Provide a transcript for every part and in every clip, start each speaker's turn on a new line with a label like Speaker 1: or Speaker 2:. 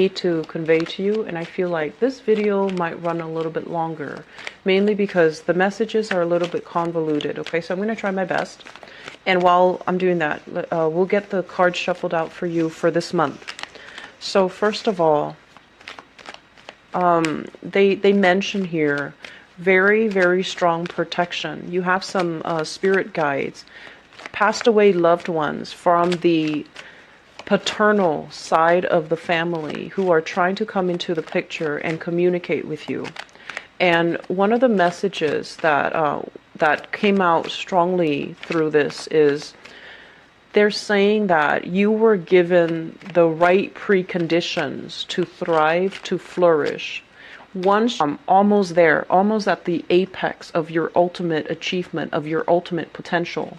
Speaker 1: to convey to you, and I feel like this video might run a little bit longer, mainly because the messages are a little bit convoluted. Okay, so I'm going to try my best, and while I'm doing that, we'll get the cards shuffled out for you for this month. So first of all, they mention here very, very strong protection. You have some spirit guides, passed away loved ones from the paternal side of the family who are trying to come into the picture and communicate with you. And one of the messages that came out strongly through this is they're saying that you were given the right preconditions to thrive, to flourish. Once almost there, almost at the apex of your ultimate achievement, of your ultimate potential.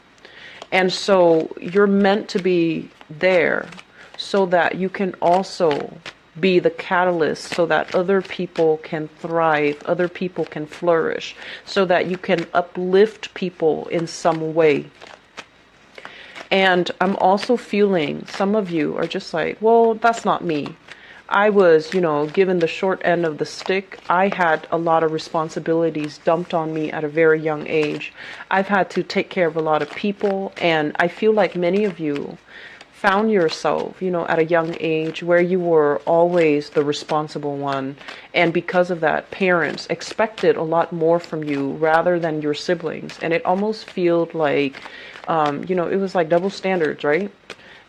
Speaker 1: And so you're meant to be there so that you can also be the catalyst so that other people can thrive, other people can flourish, so that you can uplift people in some way. And I'm also feeling some of you are just like, well, that's not me. I was, given the short end of the stick. I had a lot of responsibilities dumped on me at a very young age. I've had to take care of a lot of people, and I feel like many of you found yourself, at a young age where you were always the responsible one. And because of that, parents expected a lot more from you rather than your siblings. And it almost felt like, it was like double standards, right?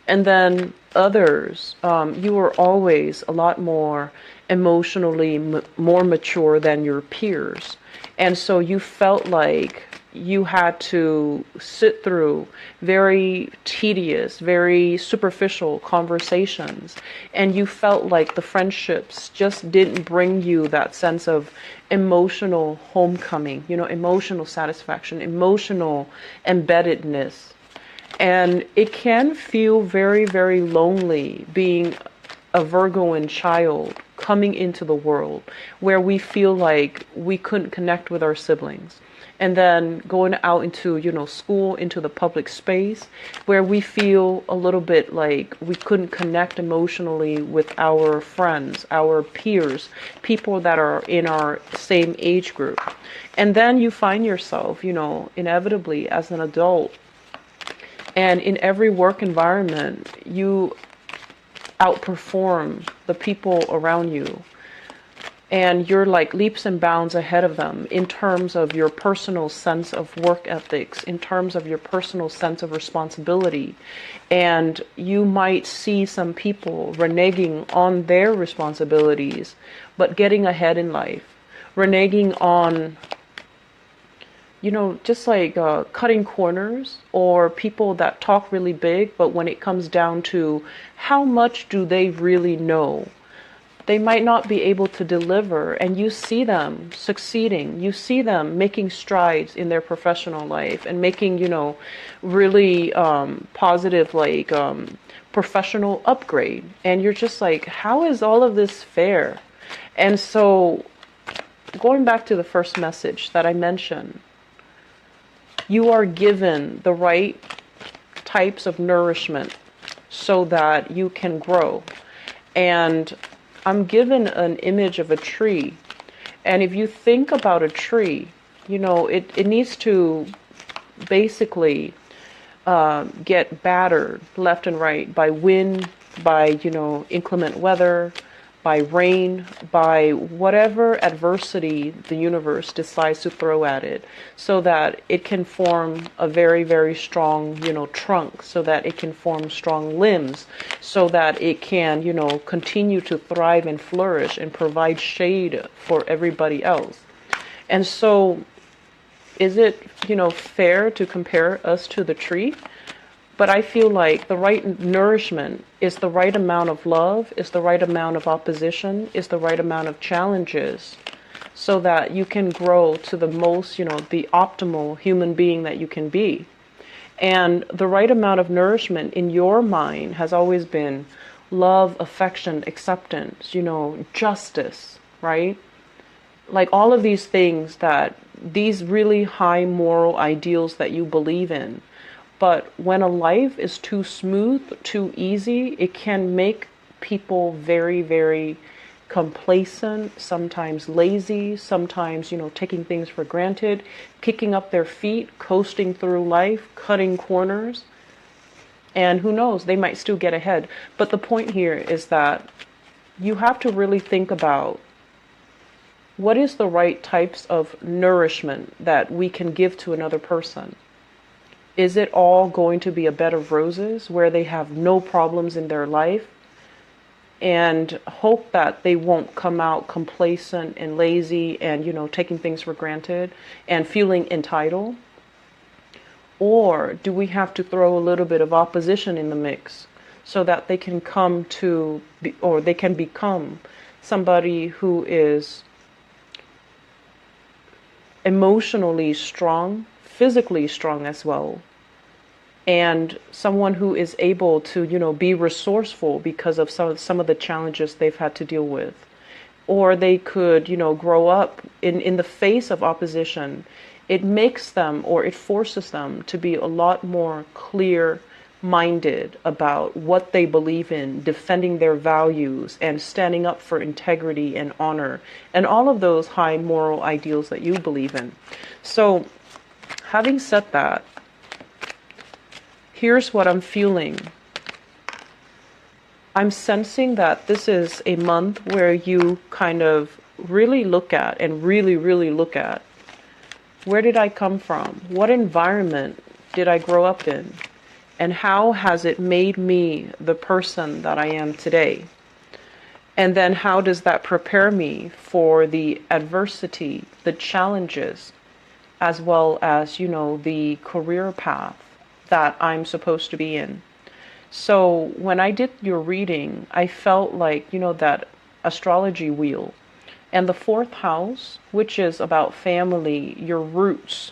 Speaker 1: And then others, you were always a lot more emotionally more mature than your peers. And so you felt like you had to sit through very tedious, very superficial conversations. And you felt like the friendships just didn't bring you that sense of emotional homecoming, emotional satisfaction, emotional embeddedness. And it can feel very, very lonely being a Virgoan child coming into the world where we feel like we couldn't connect with our siblings. And then going out into, school, into the public space where we feel a little bit like we couldn't connect emotionally with our friends, our peers, people that are in our same age group. And then you find yourself, inevitably as an adult, and in every work environment, you outperform the people around you. And you're like leaps and bounds ahead of them in terms of your personal sense of work ethics, in terms of your personal sense of responsibility. And you might see some people reneging on their responsibilities, but getting ahead in life, reneging on just like cutting corners, or people that talk really big, but when it comes down to how much do they really know, they might not be able to deliver. And you see them succeeding. You see them making strides in their professional life and making, really positive, professional upgrade. And you're just like, how is all of this fair? And so going back to the first message that I mentioned, you are given the right types of nourishment so that you can grow. And I'm given an image of a tree. And if you think about a tree, it needs to basically get battered left and right by wind, by, inclement weather, by rain, by whatever adversity the universe decides to throw at it, so that it can form a very, very strong, trunk, so that it can form strong limbs, so that it can, continue to thrive and flourish and provide shade for everybody else. And so is it, fair to compare us to the tree? But I feel like the right nourishment is the right amount of love, is the right amount of opposition, is the right amount of challenges, so that you can grow to the most, the optimal human being that you can be. And the right amount of nourishment in your mind has always been love, affection, acceptance, justice, right? Like all of these things, that these really high moral ideals that you believe in. But when a life is too smooth, too easy, it can make people very, very complacent, sometimes lazy, sometimes, taking things for granted, kicking up their feet, coasting through life, cutting corners. And who knows, they might still get ahead. But the point here is that you have to really think about what is the right types of nourishment that we can give to another person. Is it all going to be a bed of roses where they have no problems in their life and hope that they won't come out complacent and lazy and, taking things for granted and feeling entitled? Or do we have to throw a little bit of opposition in the mix so that they can they can become somebody who is emotionally strong, physically strong as well, and someone who is able to, be resourceful because of some of the challenges they've had to deal with? Or they could, grow up in the face of opposition. It makes them, or it forces them to be a lot more clear-minded about what they believe in, defending their values, and standing up for integrity and honor, and all of those high moral ideals that you believe in. So, having said that, here's what I'm feeling. I'm sensing that this is a month where you kind of really look at, and really, really look at, where did I come from? What environment did I grow up in? And how has it made me the person that I am today? And then how does that prepare me for the adversity, the challenges, as well as, the career path that I'm supposed to be in? So when I did your reading, I felt like, that astrology wheel. And the fourth house, which is about family, your roots,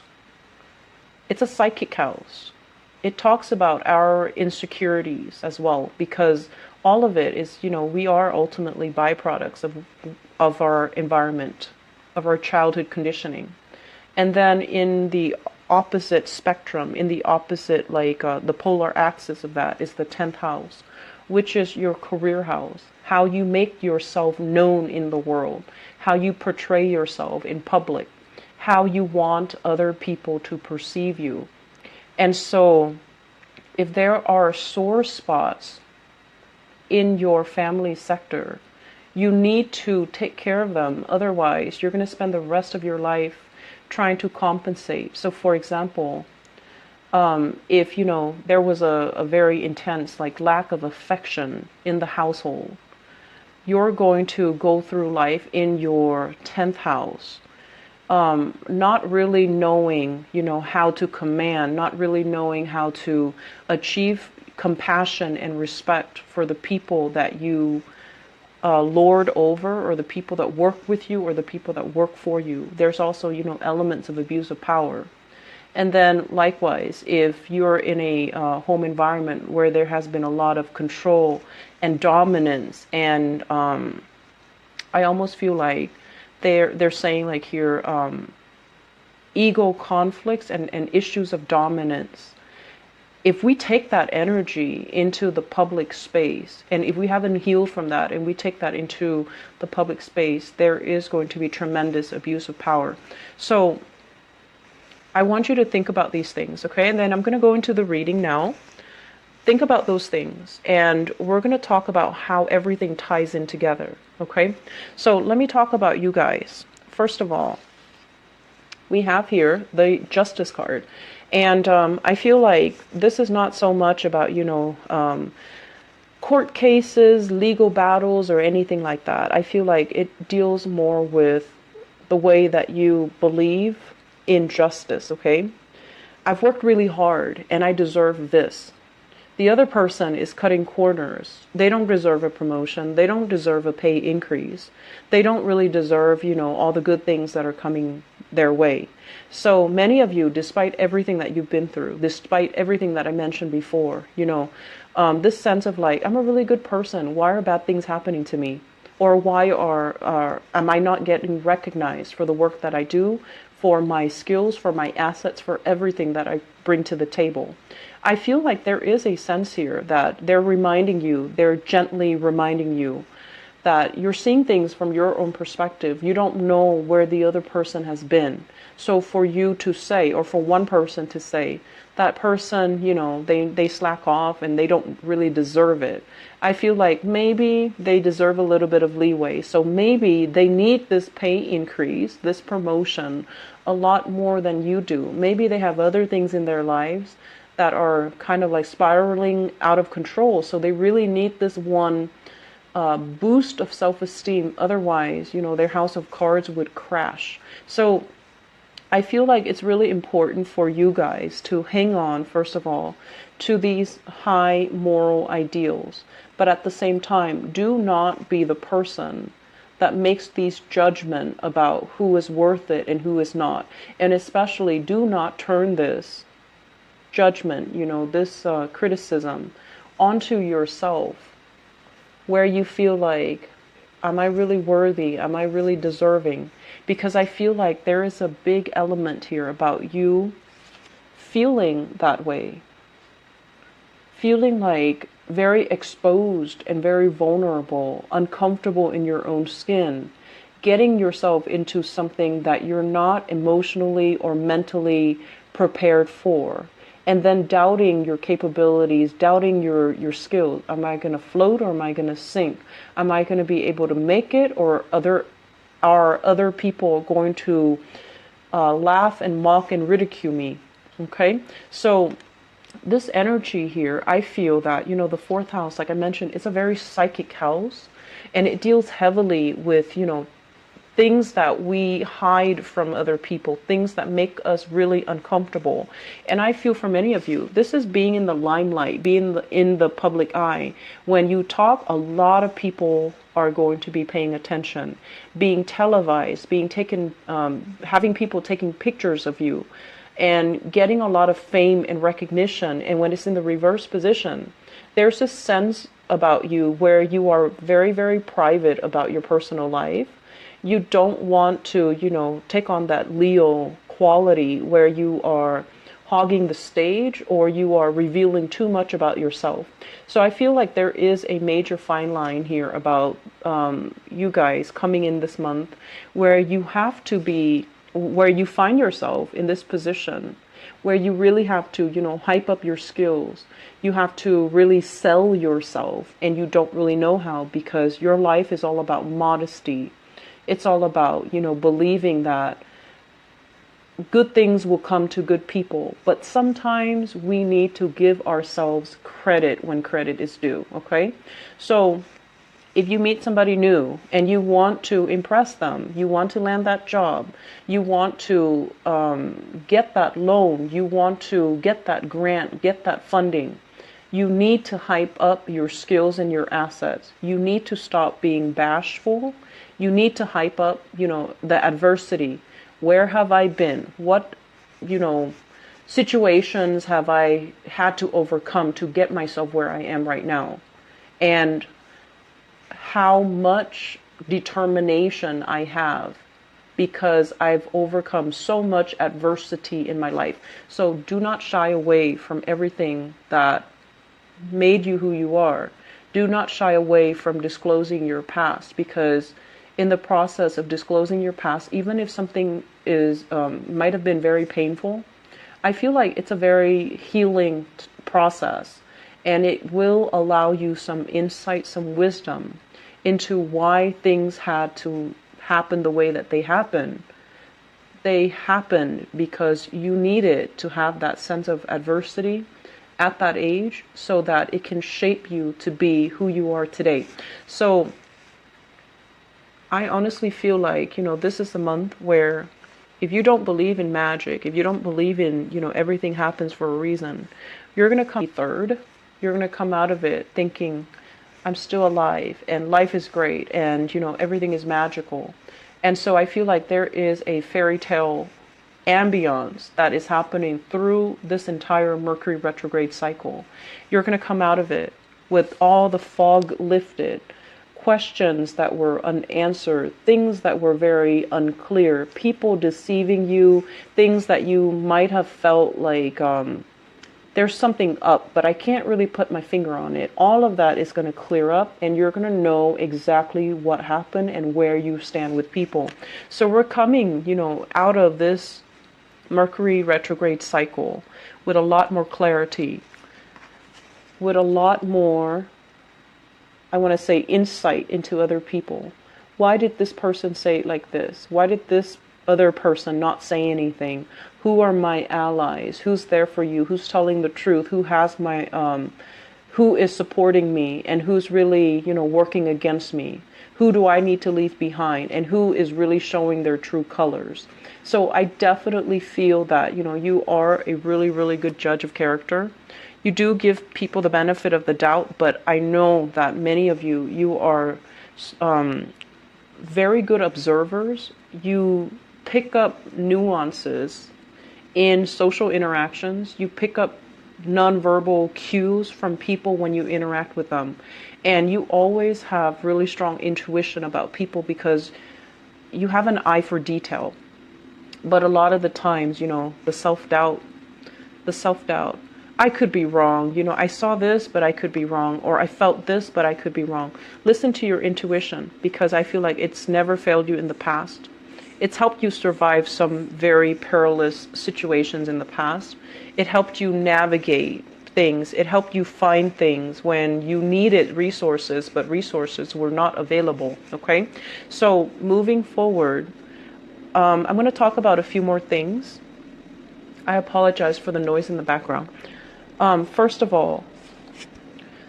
Speaker 1: it's a psychic house. It talks about our insecurities as well, because all of it is, we are ultimately byproducts of our environment, of our childhood conditioning. And then in the opposite spectrum, in the opposite, the polar axis of that is the 10th house, which is your career house, how you make yourself known in the world, how you portray yourself in public, how you want other people to perceive you. And so if there are sore spots in your family sector, you need to take care of them. Otherwise, you're going to spend the rest of your life trying to compensate. So for example, if, there was a very intense, lack of affection in the household, you're going to go through life in your 10th house, not really knowing, how to command, not really knowing how to achieve compassion and respect for the people that you lord over, or the people that work with you, or the people that work for you. There's also, elements of abuse of power. And then likewise, if you're in a home environment where there has been a lot of control and dominance, and I almost feel like they're saying here, ego conflicts and issues of dominance. If we take that energy into the public space, and if we haven't healed from that, and we take that into the public space, there is going to be tremendous abuse of power. So I want you to think about these things, okay? And then I'm going to go into the reading now. Think about those things, and we're going to talk about how everything ties in together, okay? So let me talk about you guys. First of all, we have here the Justice card. And I feel like this is not so much about, court cases, legal battles, or anything like that. I feel like it deals more with the way that you believe in justice, okay? I've worked really hard and I deserve this. The other person is cutting corners. They don't deserve a promotion. They don't deserve a pay increase. They don't really deserve, all the good things that are coming their way. So many of you, despite everything that you've been through, despite everything that I mentioned before, this sense of I'm a really good person. Why are bad things happening to me? Or why am I not getting recognized for the work that I do, for my skills, for my assets, for everything that I bring to the table. I feel like there is a sense here that they're reminding you, they're gently reminding you that you're seeing things from your own perspective. You don't know where the other person has been. So for you to say, or for one person to say, that person, they slack off and they don't really deserve it. I feel like maybe they deserve a little bit of leeway. So maybe they need this pay increase, this promotion, a lot more than you do. Maybe they have other things in their lives that are kind of like spiraling out of control. So they really need this one boost of self-esteem. Otherwise, their house of cards would crash. So I feel like it's really important for you guys to hang on, first of all, to these high moral ideals. But at the same time, do not be the person that makes these judgment about who is worth it and who is not. And especially do not turn this judgment, this criticism onto yourself, where you feel like, am I really worthy? Am I really deserving? Because I feel like there is a big element here about you feeling that way. Feeling like very exposed and very vulnerable, uncomfortable in your own skin, getting yourself into something that you're not emotionally or mentally prepared for. And then doubting your capabilities, doubting your skills. Am I going to float or am I going to sink? Am I going to be able to make it, or are other people going to laugh and mock and ridicule me? Okay, so this energy here, I feel that, the fourth house, like I mentioned, it's a very psychic house, and it deals heavily with, things that we hide from other people, things that make us really uncomfortable. And I feel for many of you, this is being in the limelight, being in the public eye. When you talk, a lot of people are going to be paying attention, being televised, being taken, having people taking pictures of you, and getting a lot of fame and recognition. And when it's in the reverse position, there's a sense about you where you are very, very private about your personal life. You don't want to, take on that Leo quality where you are hogging the stage or you are revealing too much about yourself. So I feel like there is a major fine line here about you guys coming in this month where you have to be, where you find yourself in this position where you really have to, hype up your skills. You have to really sell yourself, and you don't really know how, because your life is all about modesty. It's all about, believing that good things will come to good people. But sometimes we need to give ourselves credit when credit is due, okay? So if you meet somebody new and you want to impress them, you want to land that job, you want to get that loan, you want to get that grant, get that funding, you need to hype up your skills and your assets. You need to stop being bashful. You need to hype up, the adversity. Where have I been? What, situations have I had to overcome to get myself where I am right now? And how much determination I have because I've overcome so much adversity in my life. So do not shy away from everything that made you who you are. Do not shy away from disclosing your past, because in the process of disclosing your past, even if something is might have been very painful, I feel like it's a very healing process, and it will allow you some insight, some wisdom into why things had to happen the way that they happened. They happened because you needed to have that sense of adversity at that age so that it can shape you to be who you are today. So I honestly feel like, this is a month where if you don't believe in magic, if you don't believe in, everything happens for a reason, you're going to come third. You're going to come out of it thinking, I'm still alive and life is great and, everything is magical. And so I feel like there is a fairy tale ambience that is happening through this entire Mercury retrograde cycle. You're going to come out of it with all the fog lifted, questions that were unanswered, things that were very unclear, people deceiving you, things that you might have felt like there's something up, but I can't really put my finger on it. All of that is going to clear up, and you're going to know exactly what happened and where you stand with people. So we're coming, out of this Mercury retrograde cycle with a lot more clarity, with a lot more, I want to say, insight into other people. Why did this person say it like this? Why did this other person not say anything? Who are my allies? Who's there for you? Who's telling the truth? Who has my, who is supporting me, and who's really, working against me? Who do I need to leave behind, and who is really showing their true colors? So I definitely feel that, you are a really, really good judge of character. You do give people the benefit of the doubt, but I know that many of you are very good observers. You pick up nuances in social interactions. You pick up nonverbal cues from people when you interact with them. And you always have really strong intuition about people because you have an eye for detail. But a lot of the times, the self-doubt, I could be wrong. I saw this, but I could be wrong. Or I felt this, but I could be wrong. Listen to your intuition, because I feel like it's never failed you in the past. It's helped you survive some very perilous situations in the past. It helped you navigate things. It helped you find things when you needed resources, but resources were not available. Okay? So moving forward, I'm going to talk about a few more things. I apologize for the noise in the background. First of all,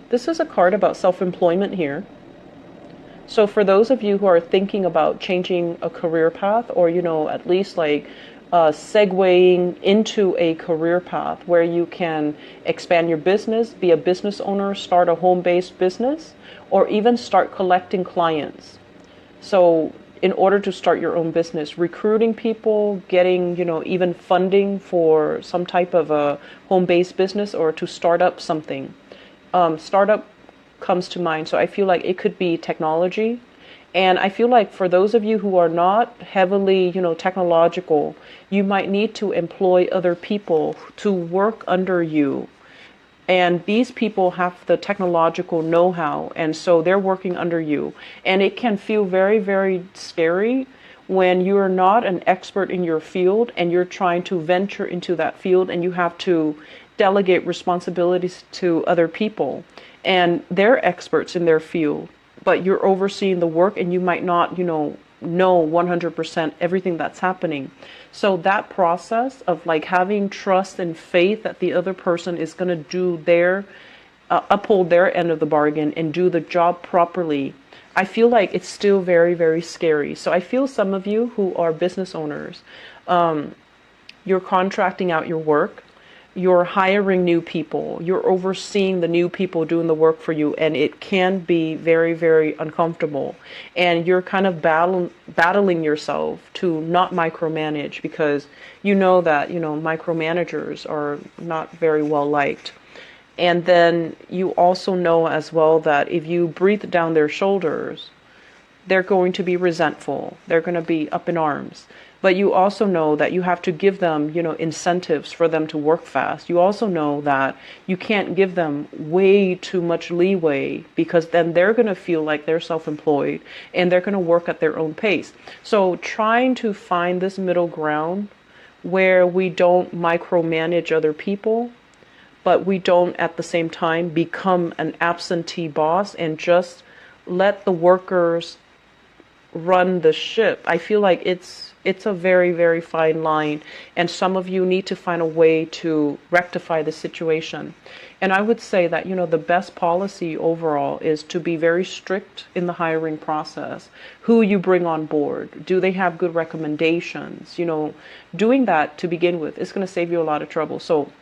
Speaker 1: this is a card about self-employment here. So for those of you who are thinking about changing a career path, or, at least like segueing into a career path where you can expand your business, be a business owner, start a home-based business, or even start collecting clients. So in order to start your own business, recruiting people, getting, even funding for some type of a home-based business, or to start up something. Startup comes to mind. So I feel like it could be technology. And I feel like for those of you who are not heavily, technological, you might need to employ other people to work under you. And these people have the technological know-how, and so they're working under you. And it can feel very, very scary when you are not an expert in your field and you're trying to venture into that field, and you have to delegate responsibilities to other people. And they're experts in their field, but you're overseeing the work, and you might not, know 100% everything that's happening. So that process of like having trust and faith that the other person is going to do their, uphold their end of the bargain and do the job properly, I feel like it's still very, very scary. So I feel some of you who are business owners, you're contracting out your work. You're hiring new people, you're overseeing the new people doing the work for you, and it can be very, very uncomfortable. And you're kind of battling yourself to not micromanage, because you know that, micromanagers are not very well liked. And then you also know as well that if you breathe down their shoulders, they're going to be resentful, they're going to be up in arms. But you also know that you have to give them, incentives for them to work fast. You also know that you can't give them way too much leeway, because then they're going to feel like they're self-employed and they're going to work at their own pace. So trying to find this middle ground where we don't micromanage other people, but we don't at the same time become an absentee boss and just let the workers run the ship. I feel like it's a very, very fine line, and some of you need to find a way to rectify the situation. And I would say that, the best policy overall is to be very strict in the hiring process. Who you bring on board, do they have good recommendations? Doing that to begin with is going to save you a lot of trouble. So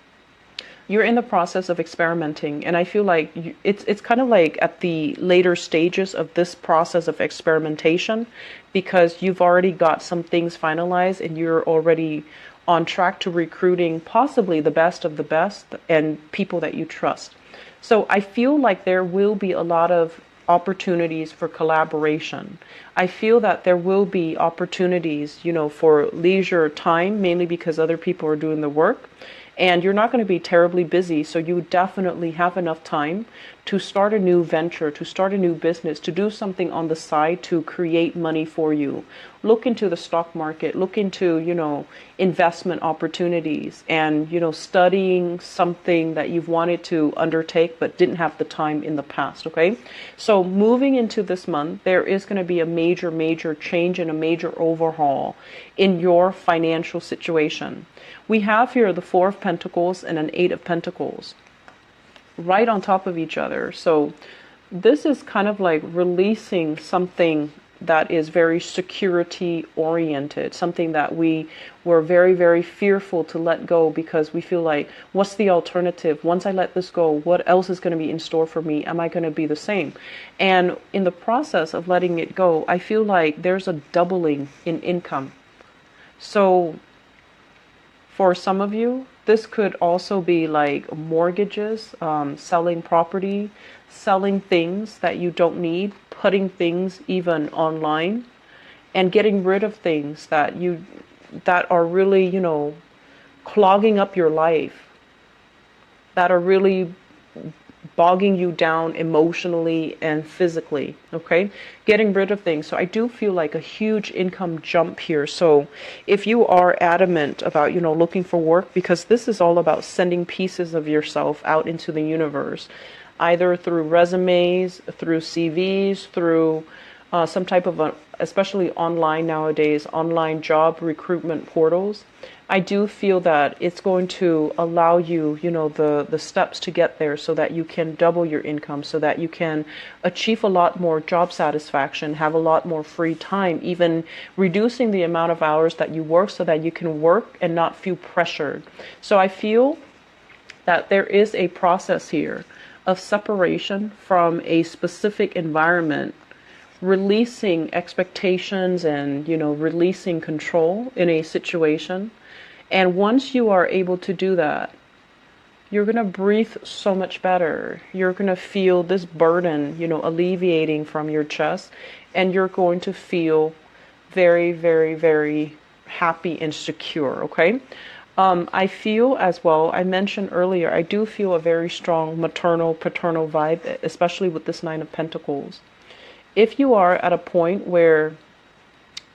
Speaker 1: you're in the process of experimenting, and I feel like it's kind of like at the later stages of this process of experimentation, because you've already got some things finalized and you're already on track to recruiting possibly the best of the best and people that you trust. So I feel like there will be a lot of opportunities for collaboration. I feel that there will be opportunities, for leisure time, mainly because other people are doing the work. And you're not going to be terribly busy, so you definitely have enough time to start a new venture, to start a new business, to do something on the side to create money for you. Look into the stock market, look into, investment opportunities, and, studying something that you've wanted to undertake but didn't have the time in the past, okay? So moving into this month, there is going to be a major, major change and a major overhaul in your financial situation. We have here the Four of Pentacles and an Eight of Pentacles right on top of each other. So this is kind of like releasing something that is very security oriented, something that we were very, very fearful to let go because we feel like, what's the alternative? Once I let this go, what else is going to be in store for me? Am I going to be the same? And in the process of letting it go, I feel like there's a doubling in income. So for some of you, this could also be like mortgages, selling property, selling things that you don't need, putting things even online, and getting rid of things that are really, clogging up your life, that are really bogging you down emotionally and physically, okay? Getting rid of things. So I do feel like a huge income jump here. So if you are adamant about, looking for work, because this is all about sending pieces of yourself out into the universe, either through resumes, through CVs, through some type of, especially online nowadays, online job recruitment portals. I do feel that it's going to allow you, the steps to get there so that you can double your income, so that you can achieve a lot more job satisfaction, have a lot more free time, even reducing the amount of hours that you work so that you can work and not feel pressured. So I feel that there is a process here of separation from a specific environment, releasing expectations and, releasing control in a situation. And once you are able to do that, you're going to breathe so much better. You're going to feel this burden, alleviating from your chest, and you're going to feel very, very, very happy and secure, okay? I feel as well, I mentioned earlier, I do feel a very strong maternal, paternal vibe, especially with this Nine of Pentacles. If you are at a point where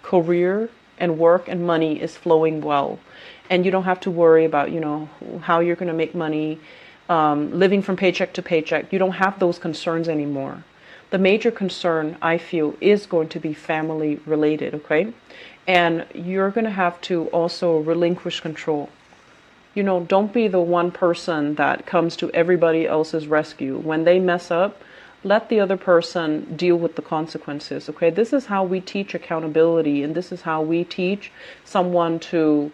Speaker 1: career and work and money is flowing well, and you don't have to worry about, how you're going to make money, living from paycheck to paycheck, you don't have those concerns anymore. The major concern, I feel, is going to be family related, okay? And you're going to have to also relinquish control. Don't be the one person that comes to everybody else's rescue. When they mess up, let the other person deal with the consequences, okay? This is how we teach accountability, and this is how we teach someone to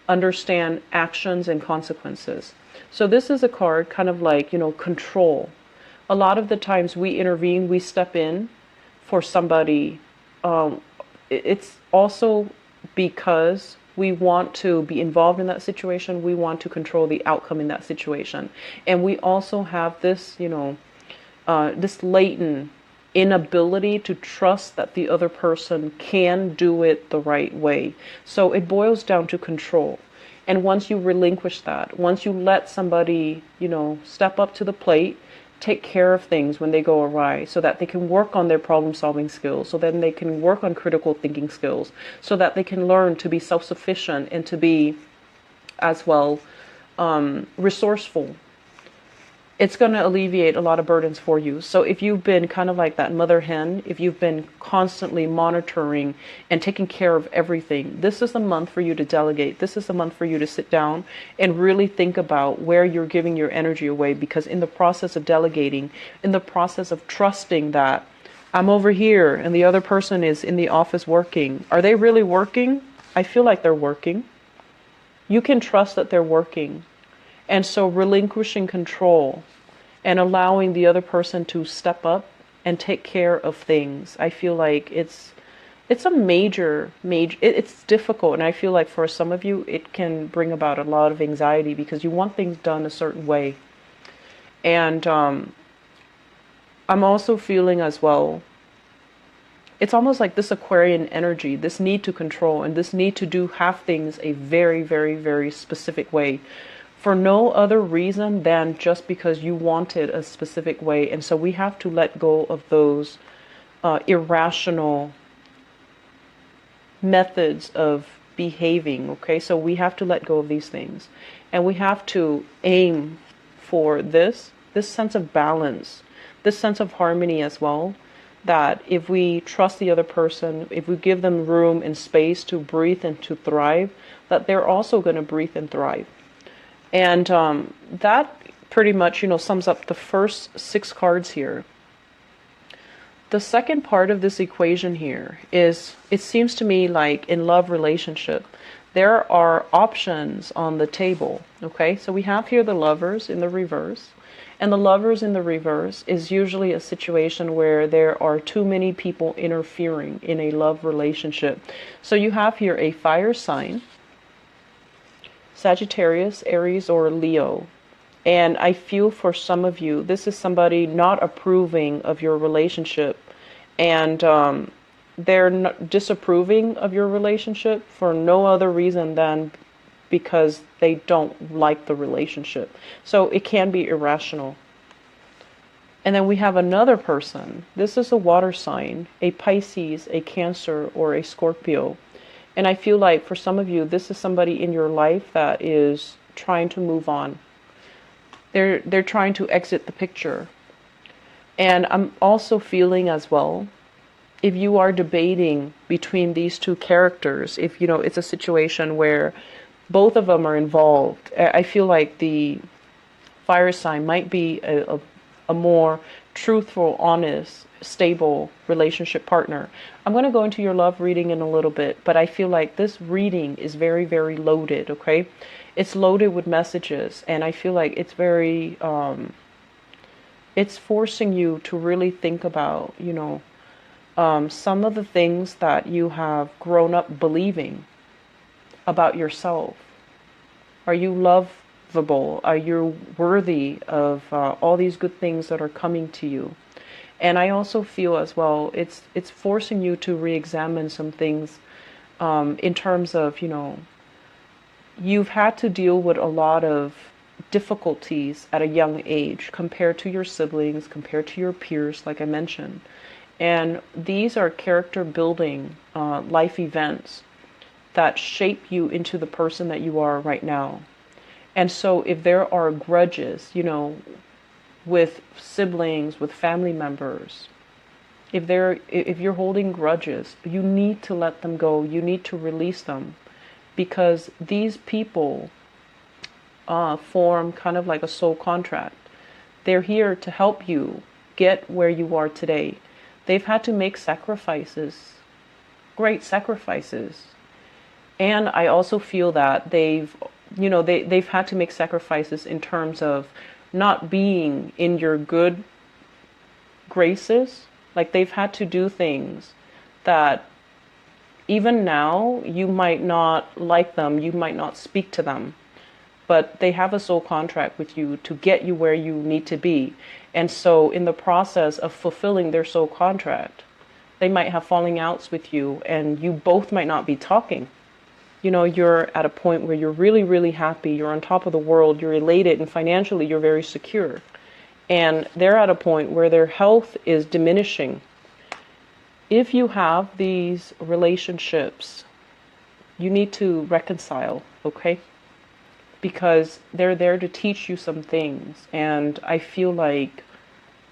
Speaker 1: understand actions and consequences. So this is a card kind of like, control. A lot of the times we intervene, we step in for somebody. It's also because we want to be involved in that situation. We want to control the outcome in that situation. And we also have this, this latent inability to trust that the other person can do it the right way. So it boils down to control. And once you relinquish that, once you let somebody, step up to the plate, take care of things when they go awry, so that they can work on their problem solving skills, so then they can work on critical thinking skills, so that they can learn to be self-sufficient and to be as well resourceful. It's going to alleviate a lot of burdens for you. So if you've been kind of like that mother hen, if you've been constantly monitoring and taking care of everything, this is the month for you to delegate. This is the month for you to sit down and really think about where you're giving your energy away. Because in the process of delegating, in the process of trusting that I'm over here and the other person is in the office working, are they really working? I feel like they're working. You can trust that they're working. And so relinquishing control and allowing the other person to step up and take care of things, I feel like it's a major, it's difficult. And I feel like for some of you, it can bring about a lot of anxiety because you want things done a certain way. And I'm also feeling as well, it's almost like this Aquarian energy, this need to control and this need to have things a very, very, very specific way for no other reason than just because you want it a specific way. And so we have to let go of those irrational methods of behaving. Okay, so we have to let go of these things, and we have to aim for this sense of balance, this sense of harmony as well, that if we trust the other person, if we give them room and space to breathe and to thrive, that they're also going to breathe and thrive. And that pretty much, sums up the first 6 cards here. The second part of this equation here is, it seems to me like in love relationship, there are options on the table. Okay, so we have here the Lovers in the reverse. And the Lovers in the reverse is usually a situation where there are too many people interfering in a love relationship. So you have here a fire sign, Sagittarius, Aries, or Leo. And I feel for some of you, this is somebody not approving of your relationship. And they're not disapproving of your relationship for no other reason than because they don't like the relationship. So it can be irrational. And then we have another person. This is a water sign, a Pisces, a Cancer, or a Scorpio. And I feel like for some of you, this is somebody in your life that is trying to move on. They're trying to exit the picture. And I'm also feeling as well, if you are debating between these two characters, if it's a situation where both of them are involved, I feel like the fire sign might be a more truthful, honest, stable relationship partner. I'm going to go into your love reading in a little bit, but I feel like this reading is very, very loaded, okay? It's loaded with messages, and I feel like it's very, it's forcing you to really think about, some of the things that you have grown up believing about yourself. Are you lovable? Are you worthy of all these good things that are coming to you? And I also feel as well, it's forcing you to re-examine some things in terms of, you've had to deal with a lot of difficulties at a young age compared to your siblings, compared to your peers, like I mentioned. And these are character building life events that shape you into the person that you are right now. And so if there are grudges, with siblings, with family members, if you're holding grudges, you need to let them go. You need to release them, because these people form kind of like a soul contract. They're here to help you get where you are today. They've had to make sacrifices, great sacrifices. And I also feel that they've had to make sacrifices in terms of not being in your good graces. Like, they've had to do things that even now you might not like them, you might not speak to them, but they have a soul contract with you to get you where you need to be. And so in the process of fulfilling their soul contract, they might have falling outs with you, and you both might not be talking. You're at a point where you're really, really happy, you're on top of the world, you're elated, and financially you're very secure. And they're at a point where their health is diminishing. If you have these relationships, you need to reconcile, okay? Because they're there to teach you some things. And I feel like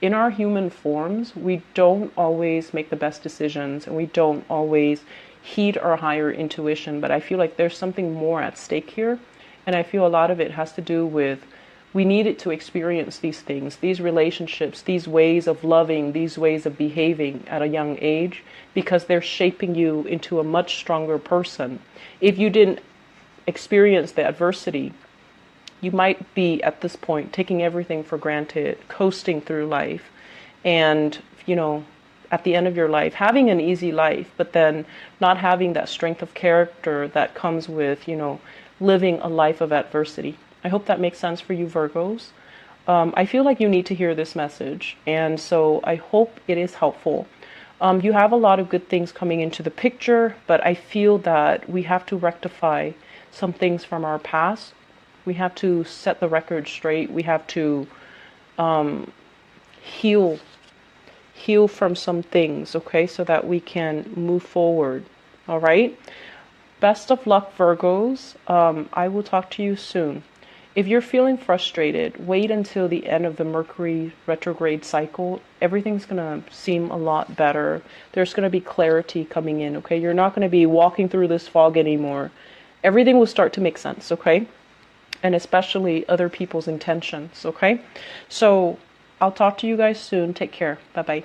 Speaker 1: in our human forms, we don't always make the best decisions, and we don't always heed our higher intuition. But I feel like there's something more at stake here. And I feel a lot of it has to do with, we needed to experience these things, these relationships, these ways of loving, these ways of behaving at a young age, because they're shaping you into a much stronger person. If you didn't experience the adversity, you might be at this point taking everything for granted, coasting through life, and, at the end of your life, having an easy life, but then not having that strength of character that comes with, living a life of adversity. I hope that makes sense for you, Virgos. I feel like you need to hear this message, and so I hope it is helpful. You have a lot of good things coming into the picture, but I feel that we have to rectify some things from our past. We have to set the record straight. We have to heal from some things, okay, so that we can move forward. All right. Best of luck, Virgos. I will talk to you soon. If you're feeling frustrated, wait until the end of the Mercury retrograde cycle. Everything's going to seem a lot better. There's going to be clarity coming in, okay? You're not going to be walking through this fog anymore. Everything will start to make sense, okay? And especially other people's intentions, okay? So I'll talk to you guys soon. Take care. Bye-bye.